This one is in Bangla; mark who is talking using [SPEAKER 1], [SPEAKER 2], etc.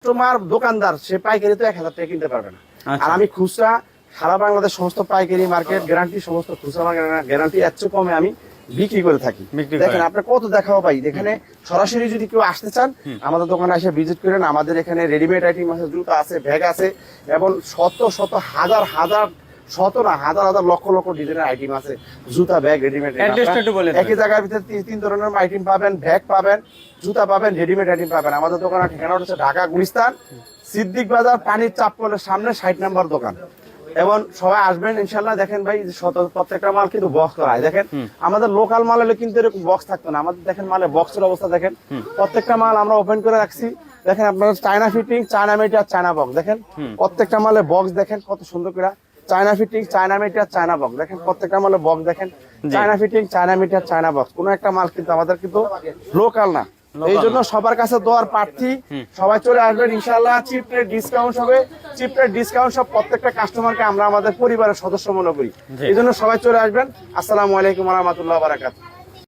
[SPEAKER 1] তোমার দোকানদার সে পাইকারি তো 1000 টাকা কিনতে পারবে না। আর আমি খুচরা সারা বাংলাদেশ সমস্ত পাইকারি মার্কেট গ্যারান্টি সমস্ত খুচরা গ্যারান্টি এত কমে আমি বিক্রি করে থাকি। দেখেন আপনার কত দেখাও ভাই, এখানে সরাসরি যদি কেউ আসতে চান আমাদের দোকানে এসে ভিজিট করেন। আমাদের এখানে রেডিমেড আইটেম আছে, জুতা আছে, ব্যাগ আছে, এবং শত শত হাজার হাজার শত না হাজার হাজার লক্ষ লক্ষ ডিজাইনের আইটেম আছে, জুতা ব্যাগ রেডিমেড। একই জায়গার ভিতরে 3 ধরনের আইটেম পাবেন, ব্যাগ পাবেন, জুতা পাবেন, রেডিমেড আইটেম পাবেন। আমাদের দোকানের ঠিকানা হচ্ছে ঢাকা গুলিস্তান সিদ্দিক বাজার পানির চাপকলের সামনে 60 নম্বর দোকান। এবং সবাই আসবেন ইনশাল্লাহ। দেখেন ভাই প্রত্যেকটা মাল কিন্তু বক্স করা হয়। দেখেন আমাদের লোকাল মাল হলে কিন্তু এরকম বক্স থাকতো না। আমাদের দেখেন মালে বক্সের অবস্থা দেখেন, প্রত্যেকটা মাল আমরা ওপেন করে রাখছি। দেখেন আপনার China fitting, China metre, China box. দেখেন প্রত্যেকটা মালে বক্স দেখেন কত সুন্দর করে, China fitting, China metre, China box. দেখেন প্রত্যেকটা মালে বক্স দেখেন, China fitting, China metre, China box. কোন একটা মাল কিন্তু আমাদের কিন্তু লোকাল না। এই জন্য সবার কাছে দোয়ার প্রার্থী, সবাই চলে আসবেন ইনশাআল্লাহ। চিপ রেট ডিসকাউন্ট হবে, চিপ রেট ডিসকাউন্ট সব প্রত্যেকটা কাস্টমারকে আমরা আমাদের পরিবারের সদস্য মনে করি। এই জন্য সবাই চলে আসবেন। আসসালামু আলাইকুম ওয়া রাহমাতুল্লাহি ওয়া বারাকাতুহু।